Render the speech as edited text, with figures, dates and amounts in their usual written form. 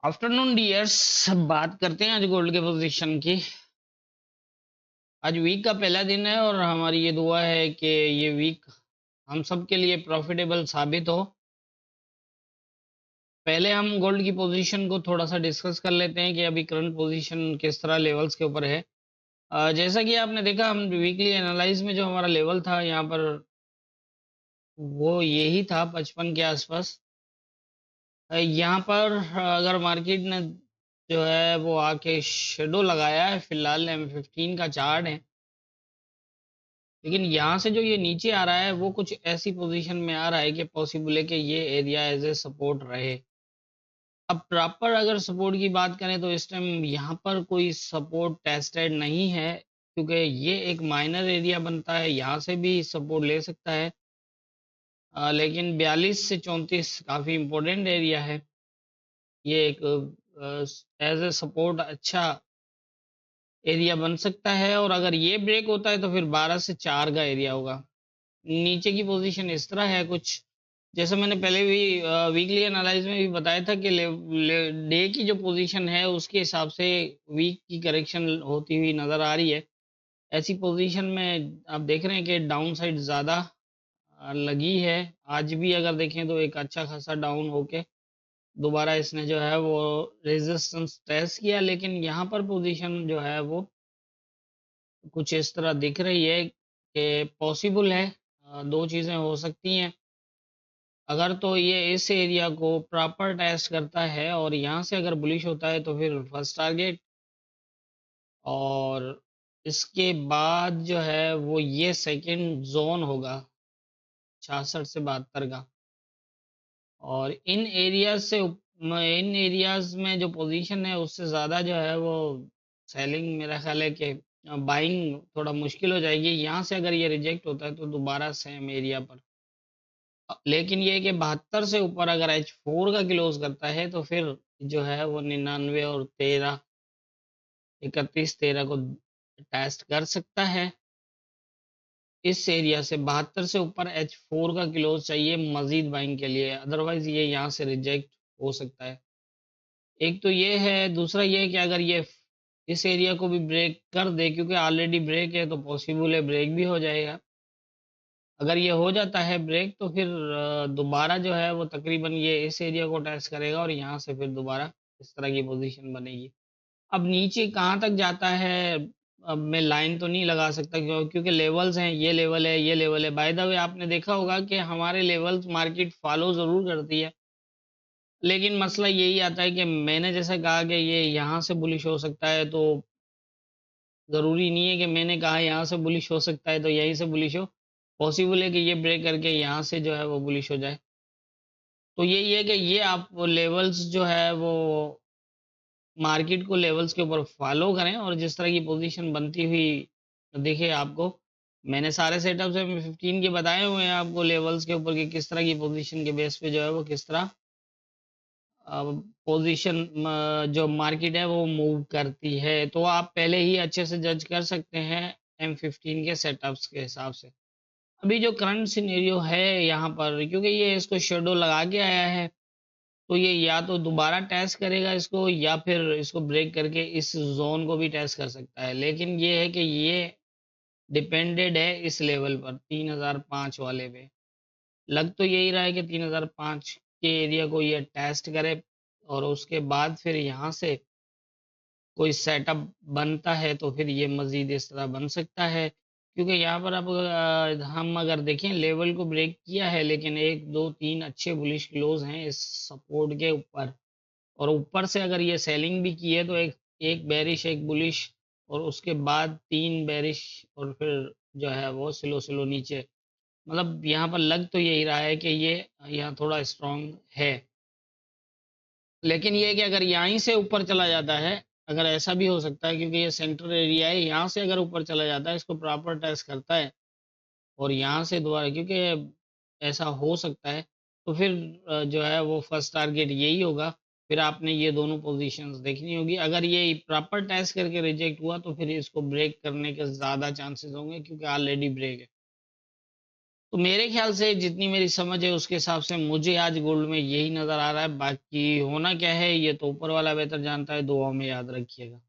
Afternoon dears. बात करते हैं आज गोल्ड के पोजीशन की। आज वीक का पहला दिन है और हमारी ये दुआ है कि ये वीक हम सब के लिए प्रॉफिटेबल साबित हो। पहले हम गोल्ड की पोजीशन को थोड़ा सा डिस्कस कर लेते हैं कि अभी करंट पोजीशन किस तरह लेवल्स के ऊपर है। जैसा कि आपने देखा, हम वीकली एनालाइज में जो हमारा लेवल था यहाँ पर वो यही था 55 के आसपास। यहाँ पर अगर मार्केट ने जो है वो आके शेडो लगाया है, फिलहाल M15 का चार्ट है, लेकिन यहाँ से जो ये नीचे आ रहा है वो कुछ ऐसी पोजीशन में आ रहा है कि पॉसिबल है कि ये एरिया एज ए सपोर्ट रहे। अब प्रॉपर अगर सपोर्ट की बात करें तो इस टाइम यहाँ पर कोई सपोर्ट टेस्टेड नहीं है, क्योंकि ये एक माइनर एरिया बनता है, यहाँ से भी सपोर्ट ले सकता है। लेकिन 42 से 34 काफ़ी इम्पोर्टेंट एरिया है। ये एक एज ए सपोर्ट अच्छा एरिया बन सकता है, और अगर ये ब्रेक होता है तो फिर 12 से 4 का एरिया होगा। नीचे की पोजीशन इस तरह है कुछ, जैसे मैंने पहले भी वीकली एनालाइज में भी बताया था कि डे की जो पोजीशन है उसके हिसाब से वीक की करेक्शन होती हुई नजर आ रही है। ऐसी पोजीशन में आप देख रहे हैं कि डाउन साइड ज़्यादा लगी है। आज भी अगर देखें तो एक अच्छा खासा डाउन होके दोबारा इसने जो है वो रेजिस्टेंस टेस्ट किया, लेकिन यहाँ पर पोजीशन जो है वो कुछ इस तरह दिख रही है कि पॉसिबल है दो चीज़ें हो सकती हैं। अगर तो ये इस एरिया को प्रॉपर टेस्ट करता है और यहाँ से अगर बुलिश होता है तो फिर फर्स्ट टारगेट, और इसके बाद जो है वो ये सेकंड जोन होगा 66 से 72 का। और इन एरियाज में जो पोजीशन है उससे ज़्यादा जो है वो सेलिंग, मेरा ख्याल है कि बाइंग थोड़ा मुश्किल हो जाएगी। यहाँ से अगर ये रिजेक्ट होता है तो दोबारा सेम एरिया पर, लेकिन ये है कि 72 से ऊपर अगर H4 का क्लोज करता है तो फिर जो है वो 99 और 13, 31 13 को टेस्ट कर सकता है। इस एरिया से 72 से ऊपर H4 का क्लोज चाहिए मजीद बाइंग के लिए, अदरवाइज ये यहाँ से रिजेक्ट हो सकता है। एक तो ये है, दूसरा ये है कि अगर ये इस एरिया को भी ब्रेक कर दे, क्योंकि ऑलरेडी ब्रेक है तो पॉसिबल है ब्रेक भी हो जाएगा। अगर ये हो जाता है ब्रेक तो फिर दोबारा जो है वो तकरीबन ये इस एरिया को टेस्ट करेगा और यहाँ से फिर दोबारा इस तरह की पोजीशन बनेगी। अब नीचे कहाँ तक जाता है, अब मैं लाइन तो नहीं लगा सकता क्योंकि लेवल्स हैं, ये लेवल है, ये लेवल है। बाय द वे आपने देखा होगा कि हमारे लेवल्स मार्केट फॉलो ज़रूर करती है, लेकिन मसला यही आता है कि मैंने जैसा कहा कि ये यहाँ से बुलिश हो सकता है, तो ज़रूरी नहीं है कि मैंने कहा यहाँ से बुलिश हो सकता है तो यहीं से बुलिश हो। पॉसिबल है कि ये ब्रेक करके यहाँ से जो है वो बुलिश हो जाए। तो यही है कि ये आप लेवल्स जो है वो मार्केट को लेवल्स के ऊपर फॉलो करें, और जिस तरह की पोजीशन बनती हुई दिखे आपको, मैंने सारे सेटअप्स में 15 के बताए हुए हैं आपको लेवल्स के ऊपर कि किस तरह की पोजीशन के बेस पे जो है वो किस तरह पोजीशन जो मार्केट है वो मूव करती है। तो आप पहले ही अच्छे से जज कर सकते हैं M15 के सेटअप्स के हिसाब से। अभी जो करंट सिनेरियो है यहाँ पर, क्योंकि ये इसको शेडो लगा के आया है, तो ये या तो दोबारा टेस्ट करेगा इसको या फिर इसको ब्रेक करके इस जोन को भी टेस्ट कर सकता है। लेकिन ये है कि ये डिपेंडेड है इस लेवल पर 3005 वाले पे। लग तो यही रहा है कि 3005 के एरिया को ये टेस्ट करे और उसके बाद फिर यहाँ से कोई सेटअप बनता है तो फिर ये मज़ीद इस तरह बन सकता है। क्योंकि यहाँ पर अब हम अगर देखें लेवल को ब्रेक किया है, लेकिन 1 2 3 अच्छे बुलिश क्लोज हैं इस सपोर्ट के ऊपर, और ऊपर से अगर ये सेलिंग भी की है तो एक एक बेरिश एक बुलिश, और उसके बाद 3 बेरिश, और फिर जो है वो स्लो स्लो नीचे। मतलब यहाँ पर लग तो यही रहा है कि ये यहाँ थोड़ा स्ट्रांग है। लेकिन ये है कि अगर यहीं से ऊपर चला जाता है, अगर ऐसा भी हो सकता है क्योंकि ये सेंट्रल एरिया है, यहाँ से अगर ऊपर चला जाता है, इसको प्रॉपर टेस्ट करता है और यहाँ से दोबारा, क्योंकि ऐसा हो सकता है, तो फिर जो है वो फर्स्ट टारगेट यही होगा। फिर आपने ये दोनों पोजीशंस देखनी होगी। अगर ये प्रॉपर टेस्ट करके रिजेक्ट हुआ तो फिर इसको ब्रेक करने के ज़्यादा चांसेस होंगे, क्योंकि ऑलरेडी ब्रेक है। तो मेरे ख्याल से जितनी मेरी समझ है उसके हिसाब से मुझे आज गोल्ड में यही नजर आ रहा है। बाकी होना क्या है ये तो ऊपर वाला बेहतर जानता है। दुआओं में याद रखिएगा।